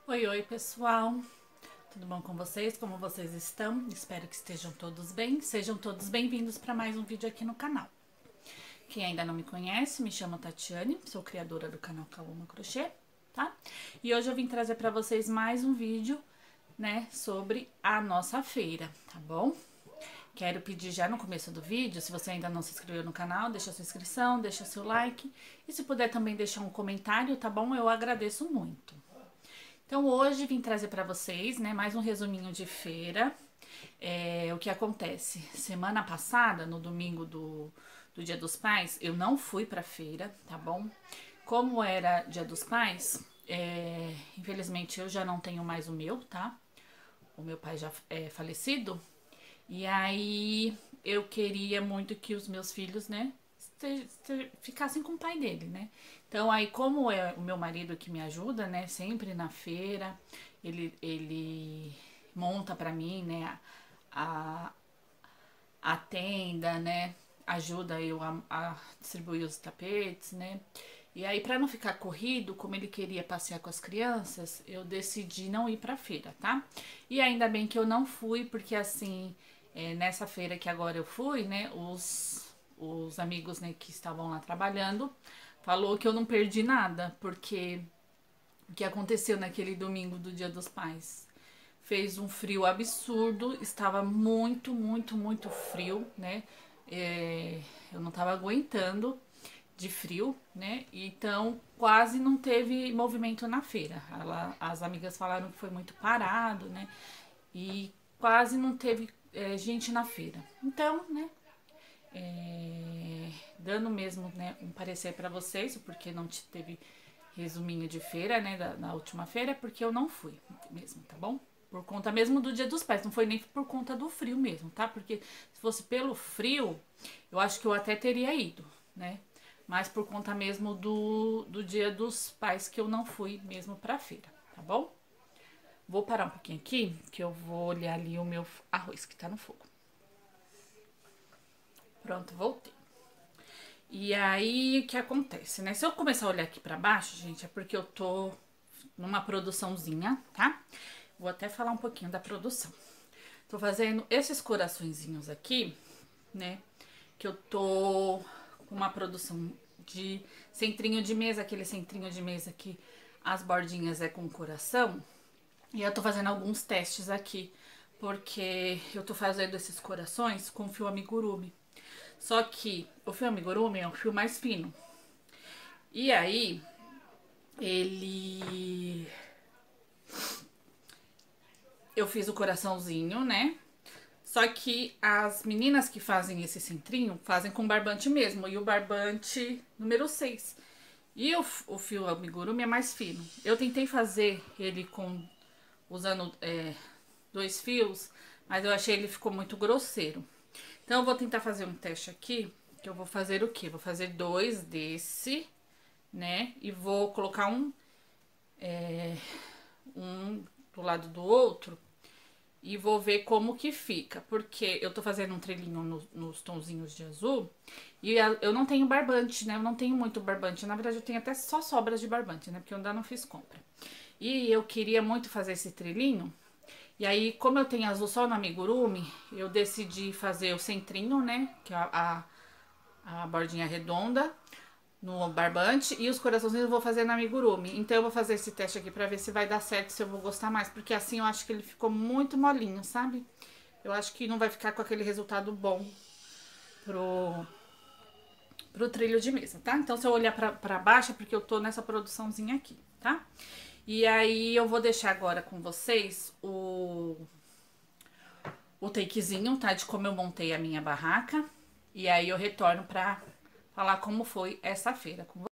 Oi, oi pessoal, tudo bom com vocês? Como vocês estão? Espero que estejam todos bem. Sejam todos bem-vindos para mais um vídeo aqui no canal. Quem ainda não me conhece, me chamo Tatiane, sou criadora do canal Kaoma Crochê, tá? E hoje eu vim trazer para vocês mais um vídeo, né, sobre a nossa feira, tá bom? Quero pedir já no começo do vídeo, se você ainda não se inscreveu no canal, deixa sua inscrição, deixa seu like e se puder também deixar um comentário, tá bom? Eu agradeço muito. Então, hoje vim trazer para vocês, né, mais um resuminho de feira. O que acontece? Semana passada, no domingo do Dia dos Pais, eu não fui pra feira, tá bom? Como era Dia dos Pais, infelizmente eu já não tenho mais o meu, tá? O meu pai já é falecido. E aí, eu queria muito que os meus filhos, né, ficassem com o pai dele, né? Então, aí, como é o meu marido que me ajuda, né, sempre na feira, ele monta pra mim, né, a tenda, né, ajuda eu a distribuir os tapetes, né? E aí, pra não ficar corrido, como ele queria passear com as crianças, eu decidi não ir pra feira, tá? E ainda bem que eu não fui, porque assim, nessa feira que agora eu fui, né, os amigos, né, que estavam lá trabalhando, falou que eu não perdi nada, porque o que aconteceu naquele domingo do Dia dos Pais? Fez um frio absurdo, estava muito, muito, muito frio, né? Eu não tava aguentando de frio, né? Então quase não teve movimento na feira. As amigas falaram que foi muito parado, né? E quase não teve gente na feira. Então, né? Dando mesmo, né, um parecer para vocês, porque não teve resuminho de feira, né, na última feira, porque eu não fui mesmo, tá bom? Por conta mesmo do Dia dos Pais, não foi nem por conta do frio mesmo, tá? Porque se fosse pelo frio, eu acho que eu até teria ido, né? Mas por conta mesmo do Dia dos Pais que eu não fui mesmo pra feira, tá bom? Vou parar um pouquinho aqui, que eu vou olhar ali o meu arroz que tá no fogo. Pronto, voltei. E aí, o que acontece, né? Se eu começar a olhar aqui pra baixo, gente, é porque eu tô numa produçãozinha, tá? Vou até falar um pouquinho da produção. Tô fazendo esses coraçõezinhos aqui, né? Que eu tô com uma produção de centrinho de mesa, aquele centrinho de mesa que as bordinhas é com coração. E eu tô fazendo alguns testes aqui, porque eu tô fazendo esses corações com fio amigurumi. Só que o fio amigurumi é um fio mais fino. E aí, eu fiz o coraçãozinho, né? Só que as meninas que fazem esse centrinho fazem com barbante mesmo. E o barbante número 6. E o fio amigurumi é mais fino. Eu tentei fazer ele usando 2 fios, mas eu achei ele ficou muito grosseiro. Então eu vou tentar fazer um teste aqui, que eu vou fazer o quê? Vou fazer 2 desse, né? E vou colocar um do lado do outro e vou ver como que fica, porque eu tô fazendo um trelinho nos tonzinhos de azul e eu não tenho barbante, né? Eu não tenho muito barbante, na verdade eu tenho até só sobras de barbante, né? Porque eu ainda não fiz compra. E eu queria muito fazer esse trelinho, e aí como eu tenho azul só no amigurumi, eu decidi fazer o centrinho, né? Que é a bordinha redonda no barbante e os coraçãozinhos eu vou fazer no amigurumi. Então eu vou fazer esse teste aqui pra ver se vai dar certo, se eu vou gostar mais, porque assim eu acho que ele ficou muito molinho, sabe? Eu acho que não vai ficar com aquele resultado bom pro trilho de mesa, tá? Então se eu olhar pra baixo é porque eu tô nessa produçãozinha aqui, tá? E aí eu vou deixar agora com vocês o takezinho, tá? De como eu montei a minha barraca. E aí eu retorno pra falar como foi essa feira com vocês.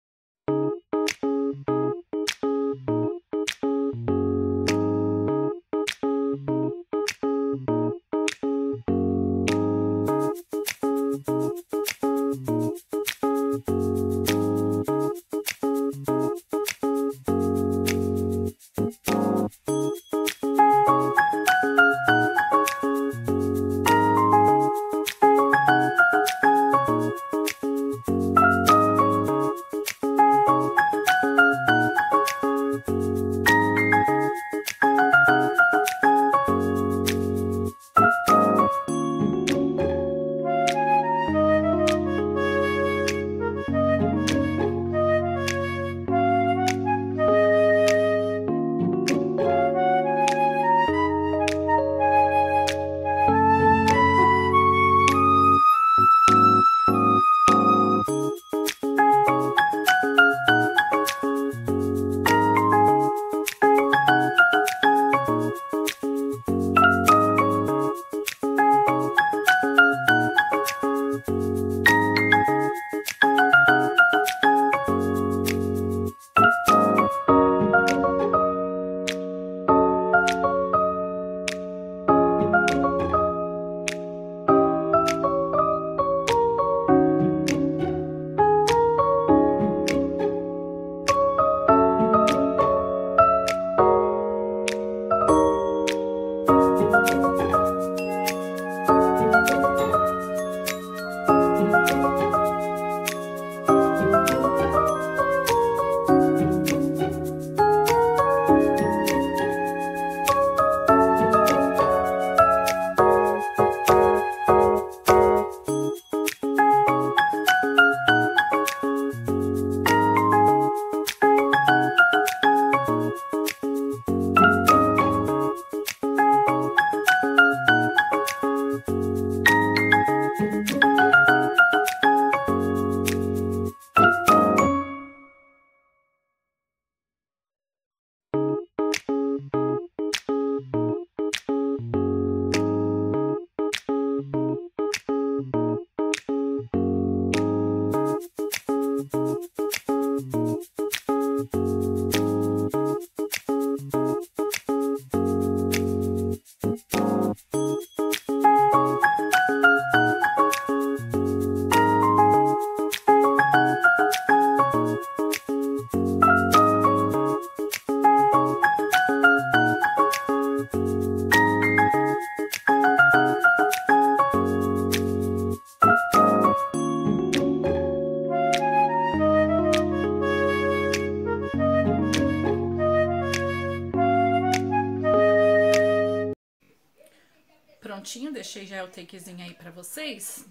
Prontinho, deixei já o takezinho aí pra vocês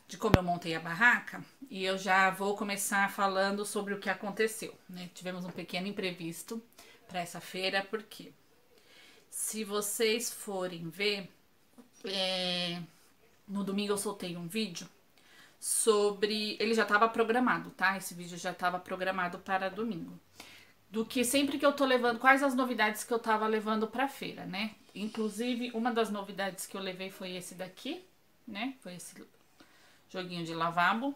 de como eu montei a barraca. E eu já vou começar falando sobre o que aconteceu, né? Tivemos um pequeno imprevisto pra essa feira, porque se vocês forem ver, no domingo eu soltei um vídeo sobre... Ele já tava programado, tá? Esse vídeo já tava programado para domingo. Do que sempre que eu tô levando, quais as novidades que eu tava levando pra feira, né? Inclusive, uma das novidades que eu levei foi esse daqui, né? Foi esse joguinho de lavabo.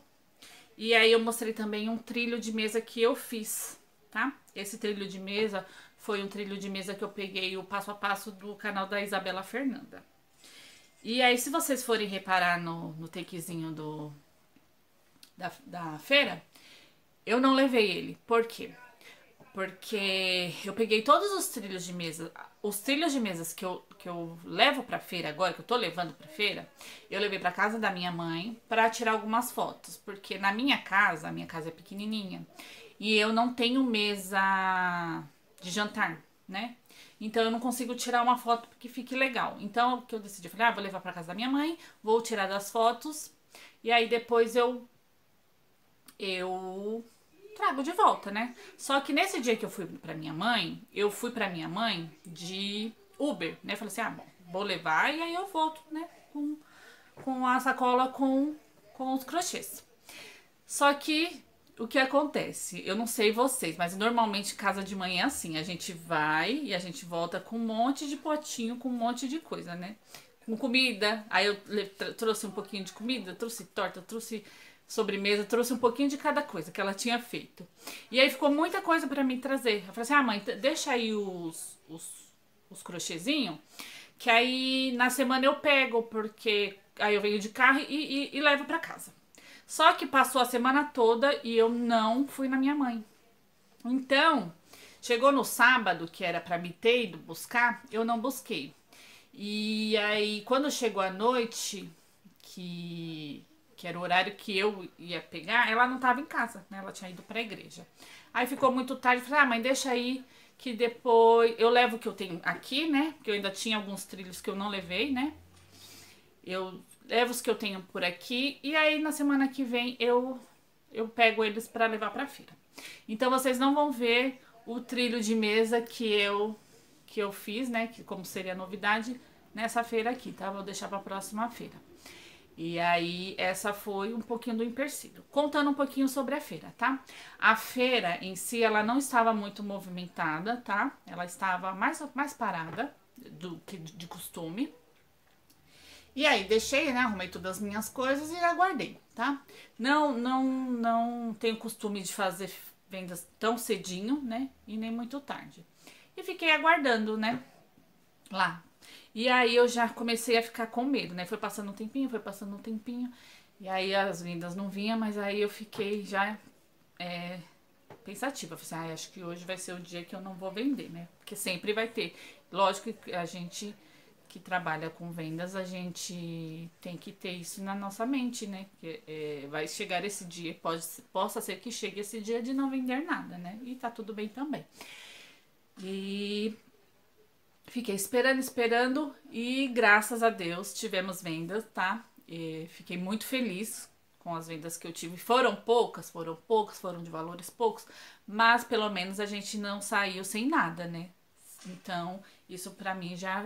E aí eu mostrei também um trilho de mesa que eu fiz, tá? Esse trilho de mesa foi um trilho de mesa que eu peguei o passo a passo do canal da Isabela Fernanda. E aí, se vocês forem reparar no takezinho da feira, eu não levei ele. Por quê? Porque eu peguei todos os trilhos de mesa, os trilhos de mesas que eu levo pra feira agora, que eu tô levando pra feira, eu levei pra casa da minha mãe pra tirar algumas fotos. Porque na minha casa, a minha casa é pequenininha, e eu não tenho mesa de jantar, né? Então eu não consigo tirar uma foto que fique legal. Então o que eu decidi, eu falei, vou levar pra casa da minha mãe, vou tirar das fotos, e aí depois eu trago de volta, né? Só que nesse dia que eu fui pra minha mãe, de Uber, né? Falei assim, bom, vou levar e aí eu volto, né? Com a sacola com os crochês. Só que o que acontece? Eu não sei vocês, mas normalmente casa de mãe é assim, a gente vai e a gente volta com um monte de potinho, com um monte de coisa, né? Com comida, aí eu trouxe um pouquinho de comida, trouxe torta, trouxe sobremesa, trouxe um pouquinho de cada coisa que ela tinha feito. E aí ficou muita coisa pra mim trazer. Eu falei assim, mãe, deixa aí os crochêzinhos, que aí na semana eu pego, porque aí eu venho de carro e levo pra casa. Só que passou a semana toda e eu não fui na minha mãe. Então, chegou no sábado, que era pra me ter ido buscar, eu não busquei. E aí, quando chegou a noite, que era o horário que eu ia pegar, ela não tava em casa, né? Ela tinha ido pra igreja. Aí ficou muito tarde, falei, mãe, deixa aí que depois eu levo o que eu tenho aqui, né? Porque eu ainda tinha alguns trilhos que eu não levei, né? Eu levo os que eu tenho por aqui e aí na semana que vem eu pego eles pra levar pra feira. Então vocês não vão ver o trilho de mesa que eu fiz, né? Que como seria novidade nessa feira aqui, tá? Vou deixar pra próxima feira. E aí, essa foi um pouquinho do empecilho. Contando um pouquinho sobre a feira, tá? A feira em si, ela não estava muito movimentada, tá? Ela estava mais parada do que de costume. E aí, deixei, né? Arrumei todas as minhas coisas e aguardei, tá? Não tenho costume de fazer vendas tão cedinho, né? E nem muito tarde. E fiquei aguardando, né? Lá. E aí eu já comecei a ficar com medo, né? Foi passando um tempinho. E aí as vendas não vinham, mas aí eu fiquei já pensativa. Falei assim, acho que hoje vai ser o dia que eu não vou vender, né? Porque sempre vai ter. Lógico que a gente que trabalha com vendas, a gente tem que ter isso na nossa mente, né? Que vai chegar esse dia, possa ser que chegue esse dia de não vender nada, né? E tá tudo bem também. E fiquei esperando e graças a Deus tivemos vendas, tá? E fiquei muito feliz com as vendas que eu tive. Foram poucas, foram de valores poucos, mas pelo menos a gente não saiu sem nada, né? Então, isso pra mim já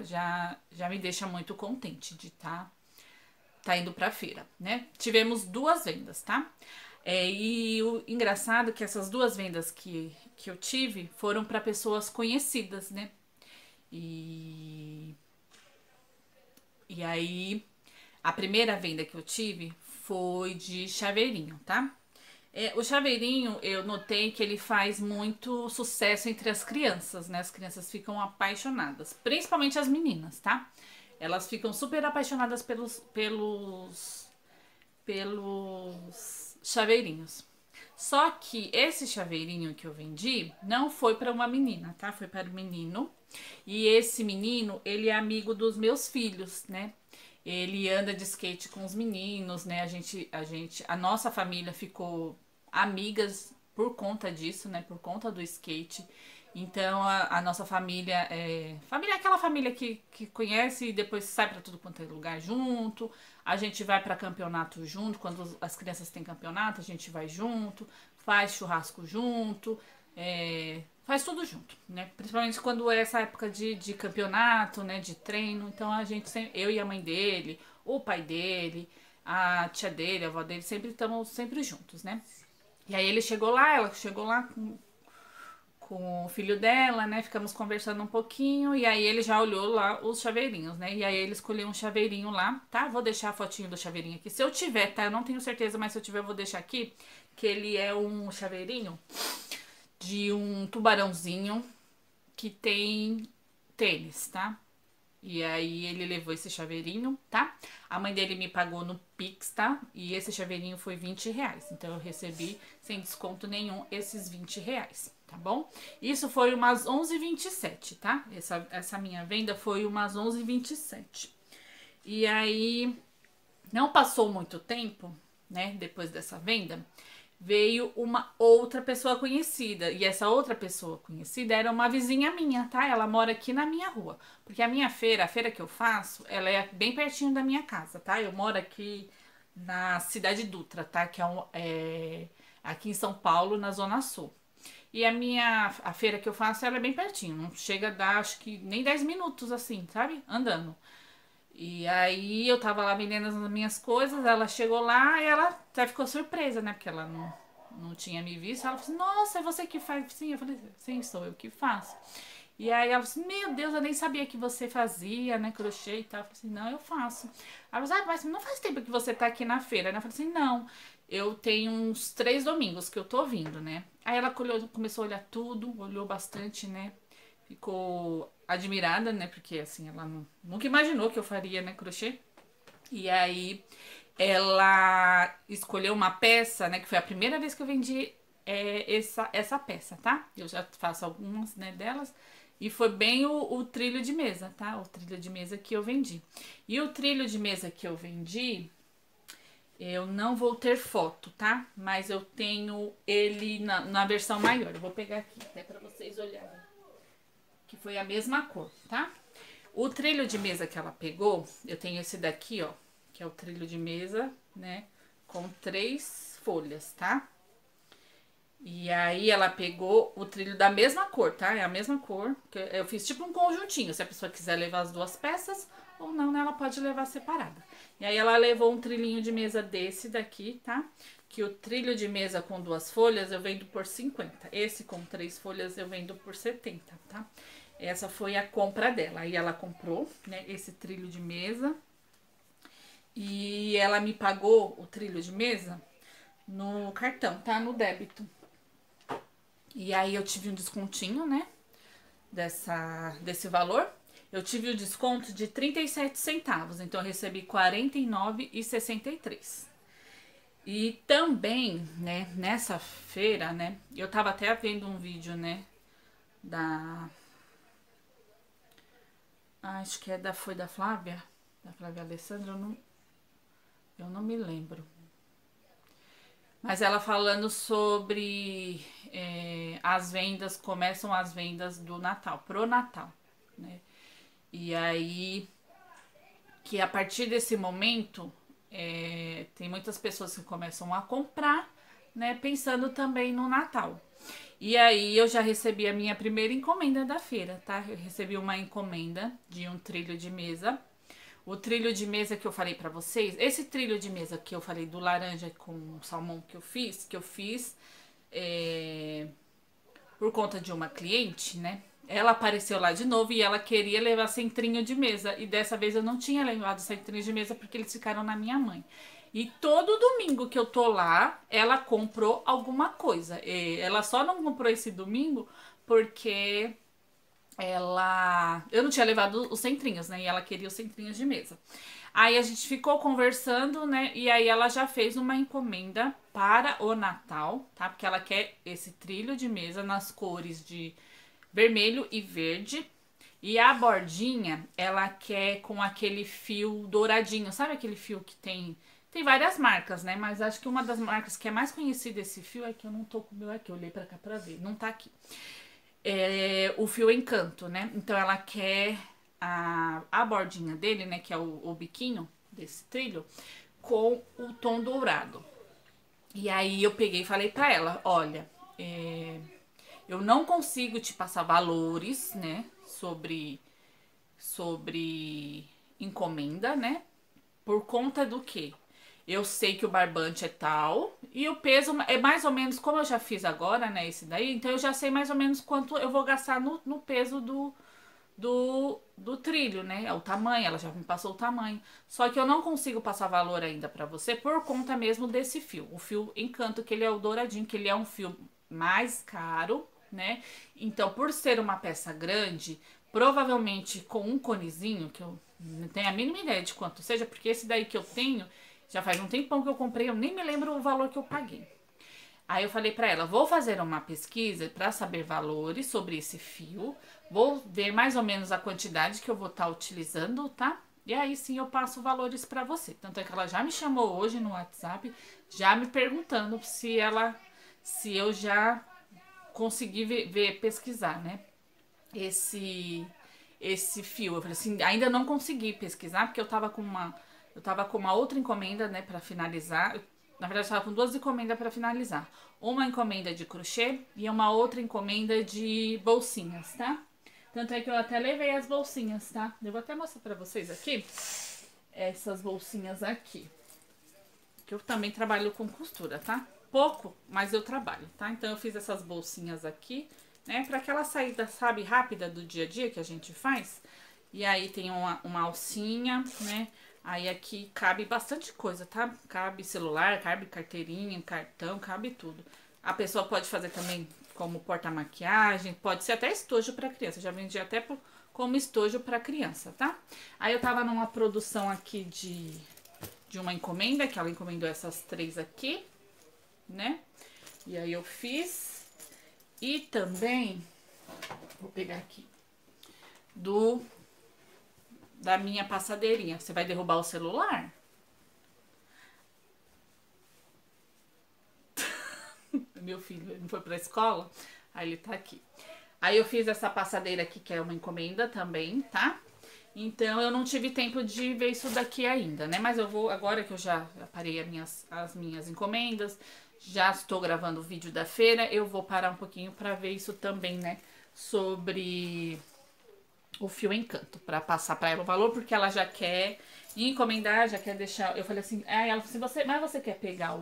me deixa muito contente de tá indo pra feira, né? Tivemos 2 vendas, tá? E o engraçado é que essas 2 vendas que eu tive foram para pessoas conhecidas, né? E aí, a primeira venda que eu tive foi de chaveirinho, tá? O chaveirinho, eu notei que ele faz muito sucesso entre as crianças, né? As crianças ficam apaixonadas, principalmente as meninas, tá? Elas ficam super apaixonadas pelos chaveirinhos. Só que esse chaveirinho que eu vendi não foi para uma menina, tá? Foi para um menino. E esse menino, ele é amigo dos meus filhos, né? Ele anda de skate com os meninos, né? A nossa família ficou amigas por conta disso, né? Por conta do skate. Então a nossa família é aquela família que conhece e depois sai pra tudo quanto é lugar junto. A gente vai pra campeonato junto, quando as crianças têm campeonato, a gente vai junto, faz churrasco junto, faz tudo junto, né? Principalmente quando é essa época de campeonato, né? De treino. Então a gente sempre, eu e a mãe dele, o pai dele, a tia dele, a avó dele, sempre estamos sempre juntos, né? E aí ele chegou lá, ela chegou lá com o filho dela, né? Ficamos conversando um pouquinho e aí ele já olhou lá os chaveirinhos, né? E aí ele escolheu um chaveirinho lá, tá? Vou deixar a fotinho do chaveirinho aqui. Se eu tiver, tá? Eu não tenho certeza, mas se eu tiver eu vou deixar aqui. Que ele é um chaveirinho de um tubarãozinho que tem tênis, tá? E aí ele levou esse chaveirinho, tá? A mãe dele me pagou no Pix, tá? E esse chaveirinho foi R$ 20. Então eu recebi sem desconto nenhum esses R$ 20, tá bom? Isso foi umas 11h27, tá? Essa minha venda foi umas 11h27. E aí não passou muito tempo, né? Depois dessa venda, veio uma outra pessoa conhecida. E essa outra pessoa conhecida era uma vizinha minha, tá? Ela mora aqui na minha rua. Porque a feira que eu faço, ela é bem pertinho da minha casa, tá? Eu moro aqui na Cidade Dutra, tá? Que é aqui em São Paulo, na Zona Sul. E a feira que eu faço, ela é bem pertinho. Não chega a dar, acho que nem 10 minutos, assim, sabe? Andando. E aí eu tava lá vendendo as minhas coisas, ela chegou lá e ela até ficou surpresa, né? Porque ela não tinha me visto. Ela falou assim, nossa, é você que faz? Sim, eu falei, sim, sou eu que faço. E aí ela falou assim, meu Deus, eu nem sabia que você fazia, né, crochê e tal. Eu falei assim, não, eu faço. Ela falou assim, mas não faz tempo que você tá aqui na feira, né? Eu falei assim, não, eu tenho uns 3 domingos que eu tô vindo, né? Aí ela começou a olhar tudo, olhou bastante, né? Ficou admirada, né? Porque assim, ela nunca imaginou que eu faria, né, crochê. E aí ela escolheu uma peça, né? Que foi a primeira vez que eu vendi essa peça, tá? Eu já faço algumas, né, delas. E foi bem o trilho de mesa, tá? O trilho de mesa que eu vendi. E o trilho de mesa que eu vendi, eu não vou ter foto, tá? Mas eu tenho ele na versão maior. Eu vou pegar aqui até pra vocês olharem. Que foi a mesma cor, tá? O trilho de mesa que ela pegou, eu tenho esse daqui, ó. Que é o trilho de mesa, né? Com 3 folhas, tá? E aí ela pegou o trilho da mesma cor, tá? É a mesma cor. Eu fiz tipo um conjuntinho. Se a pessoa quiser levar as 2 peças ou não, né? Ela pode levar separada. E aí ela levou um trilhinho de mesa desse daqui, tá? Que o trilho de mesa com 2 folhas eu vendo por 50. Esse com 3 folhas eu vendo por 70, tá? Essa foi a compra dela. Aí ela comprou, né, esse trilho de mesa. E ela me pagou o trilho de mesa no cartão, tá? No débito. E aí eu tive um descontinho, né? Desse valor. Eu tive o desconto de 37 centavos. Então eu recebi R$ 49,63. E também, né, nessa feira, né? Eu tava até vendo um vídeo, né? Acho que foi da Flávia Alessandra, eu não me lembro. Mas ela falando sobre começam as vendas do Natal, pro Natal, né? E aí, que a partir desse momento, tem muitas pessoas que começam a comprar, né? Pensando também no Natal. E aí eu já recebi a minha primeira encomenda da feira, tá? Eu recebi uma encomenda de um trilho de mesa. O trilho de mesa que eu falei pra vocês, esse trilho de mesa que eu falei do laranja com salmão que eu fiz por conta de uma cliente, né? Ela apareceu lá de novo e ela queria levar centrinho de mesa. E dessa vez eu não tinha levado centrinho de mesa porque eles ficaram na minha mãe. E todo domingo que eu tô lá, ela comprou alguma coisa. E ela só não comprou esse domingo porque eu não tinha levado os centrinhos, né? E ela queria os centrinhos de mesa. Aí a gente ficou conversando, né? E aí ela já fez uma encomenda para o Natal, tá? Porque ela quer esse trilho de mesa nas cores de vermelho e verde. E a bordinha, ela quer com aquele fio douradinho. Sabe aquele fio que tem várias marcas, né? Mas acho que uma das marcas que é mais conhecida esse fio é que eu não tô com o meu aqui. Eu olhei pra cá pra ver. Não tá aqui. É o fio Encanto, né? Então ela quer a bordinha dele, né? Que é o biquinho desse trilho, com o tom dourado. E aí eu peguei e falei pra ela, olha, eu não consigo te passar valores, né? Sobre encomenda, né? Por conta do quê? Eu sei que o barbante é tal e o peso é mais ou menos como eu já fiz agora, né? Esse daí, então eu já sei mais ou menos quanto eu vou gastar no peso do trilho, né? É o tamanho, ela já me passou o tamanho. Só que eu não consigo passar valor ainda pra você por conta mesmo desse fio. O fio Encanto, que ele é o douradinho, que ele é um fio mais caro, né? Então, por ser uma peça grande, provavelmente com um conezinho, que eu não tenho a mínima ideia de quanto seja, porque esse daí que eu tenho, já faz um tempão que eu comprei, eu nem me lembro o valor que eu paguei. Aí eu falei pra ela, vou fazer uma pesquisa pra saber valores sobre esse fio, vou ver mais ou menos a quantidade que eu vou estar utilizando, tá? E aí sim eu passo valores pra você. Tanto é que ela já me chamou hoje no WhatsApp, já me perguntando se eu já consegui pesquisar, né? Esse fio. Eu falei assim, ainda não consegui pesquisar porque eu tava com uma outra encomenda, né, para finalizar. Na verdade, eu tava com duas encomendas para finalizar. Uma encomenda de crochê e uma outra encomenda de bolsinhas, tá? Tanto é que eu até levei as bolsinhas, tá? Eu vou até mostrar para vocês aqui essas bolsinhas aqui. Que eu também trabalho com costura, tá? Pouco, mas eu trabalho, tá? Então eu fiz essas bolsinhas aqui, né? Pra aquela saída, sabe, rápida do dia a dia que a gente faz. E aí tem uma alcinha, né? Aí aqui cabe bastante coisa, tá? Cabe celular, cabe carteirinha, cartão, cabe tudo. A pessoa pode fazer também como porta-maquiagem, pode ser até estojo pra criança. Já vendi até como estojo pra criança, tá? Aí eu tava numa produção aqui de uma encomenda, que ela encomendou essas três aqui, né? E aí eu fiz. E também, vou pegar aqui, da minha passadeirinha. Você vai derrubar o celular? Meu filho, ele não foi pra escola, aí ele tá aqui. Aí eu fiz essa passadeira aqui, que é uma encomenda também, tá? Então eu não tive tempo de ver isso daqui ainda, né? Mas eu vou, agora que eu já parei as minhas encomendas, já estou gravando o vídeo da feira, eu vou parar um pouquinho pra ver isso também, né? Sobre o fio Encanto, pra passar pra ela o valor, porque ela já quer encomendar, já quer deixar. Eu falei assim, ela falou assim, mas você quer pegar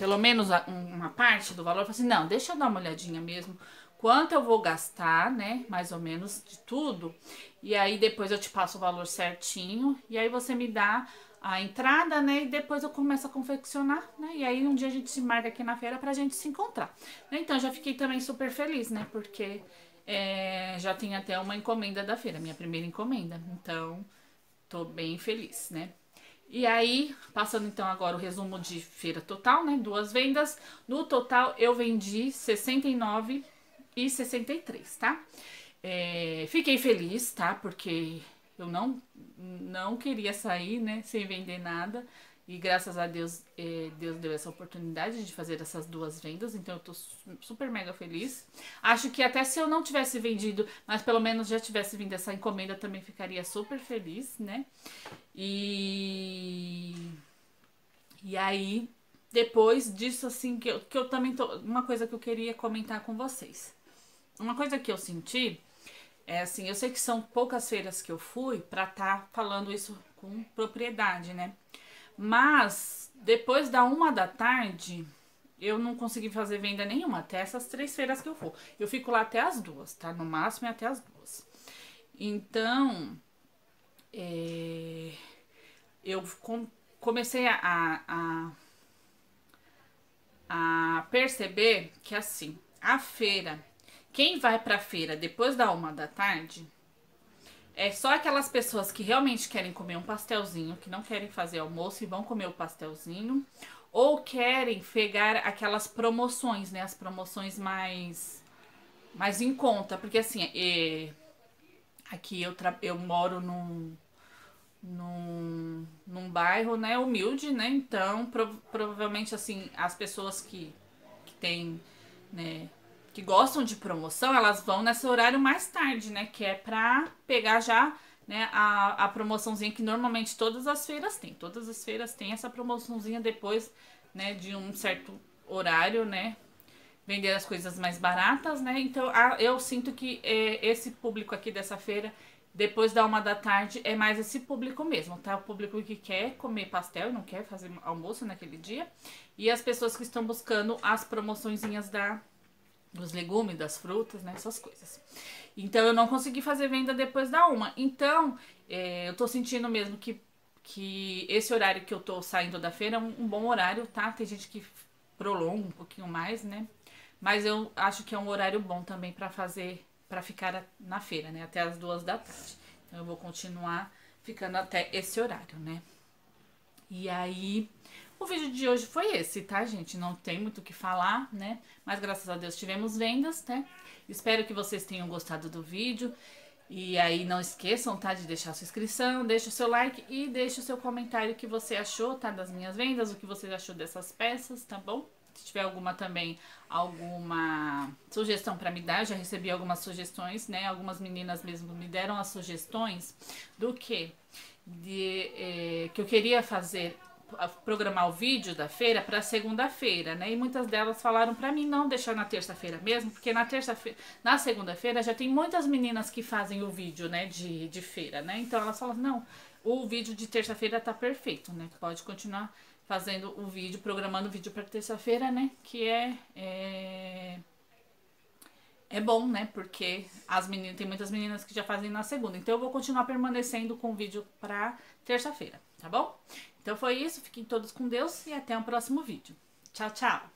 pelo menos uma parte do valor? Eu falei assim, não, deixa eu dar uma olhadinha mesmo. Quanto eu vou gastar, né? Mais ou menos de tudo. E aí depois eu te passo o valor certinho. E aí você me dá a entrada, né? E depois eu começo a confeccionar, né? E aí um dia a gente se marca aqui na feira pra gente se encontrar. Então já fiquei também super feliz, né? Porque já tem até uma encomenda da feira, minha primeira encomenda. Então, tô bem feliz, né? E aí, passando então agora o resumo de feira total, né? Duas vendas. No total, eu vendi 69 e 63, tá? Fiquei feliz, tá? Porque eu não queria sair, né? Sem vender nada. E graças a Deus, Deus deu essa oportunidade de fazer essas duas vendas. Então eu tô super mega feliz. Acho que até se eu não tivesse vendido, mas pelo menos já tivesse vindo essa encomenda, também ficaria super feliz, né? E aí, depois disso, assim, que eu também tô. Uma coisa que eu queria comentar com vocês. Uma coisa que eu senti é assim, eu sei que são poucas feiras que eu fui pra tá falando isso com propriedade, né? Mas depois da 1 da tarde, eu não consegui fazer venda nenhuma, até essas 3 feiras que eu for. Eu fico lá até as 2, tá? No máximo é até as 2. Então, eu comecei a perceber que assim, a feira, quem vai pra feira depois da 1 da tarde é só aquelas pessoas que realmente querem comer um pastelzinho, que não querem fazer almoço e vão comer o pastelzinho, ou querem pegar aquelas promoções, né? As promoções mais em conta, porque assim, aqui eu moro num bairro, né, humilde, né? Então, provavelmente assim, as pessoas que têm, né, que gostam de promoção, elas vão nesse horário mais tarde, né? Que é pra pegar já, né, a promoçãozinha que normalmente todas as feiras têm. Todas as feiras têm essa promoçãozinha depois, né, de um certo horário, né? Vender as coisas mais baratas, né? Então eu sinto que esse público aqui dessa feira, depois da 1 da tarde, é mais esse público mesmo, tá? O público que quer comer pastel e não quer fazer almoço naquele dia. E as pessoas que estão buscando as promoçõezinhas dos legumes, das frutas, né? Essas coisas. Então eu não consegui fazer venda depois da 1. Então eu tô sentindo mesmo que esse horário que eu tô saindo da feira é um bom horário, tá? Tem gente que prolonga um pouquinho mais, né? Mas eu acho que é um horário bom também pra fazer, pra ficar na feira, né? Até as 2 da tarde. Então eu vou continuar ficando até esse horário, né? E aí, o vídeo de hoje foi esse, tá, gente? Não tem muito o que falar, né? Mas graças a Deus tivemos vendas, né? Espero que vocês tenham gostado do vídeo. E aí não esqueçam, tá, de deixar sua inscrição, deixa o seu like e deixa o seu comentário o que você achou, tá, das minhas vendas, o que você achou dessas peças, tá bom? Se tiver alguma também, alguma sugestão pra me dar, eu já recebi algumas sugestões, né? Algumas meninas mesmo me deram as sugestões do que eu queria fazer, programar o vídeo da feira para segunda-feira, né? E muitas delas falaram para mim não deixar na terça-feira mesmo, porque na segunda-feira já tem muitas meninas que fazem o vídeo, né, de feira, né? Então elas falam, não, o vídeo de terça-feira tá perfeito, né? Pode continuar fazendo o vídeo, programando o vídeo para terça-feira, né? Que é bom, né? Porque tem muitas meninas que já fazem na segunda. Então eu vou continuar permanecendo com o vídeo pra terça-feira, tá bom? Então foi isso, fiquem todos com Deus e até o próximo vídeo. Tchau, tchau!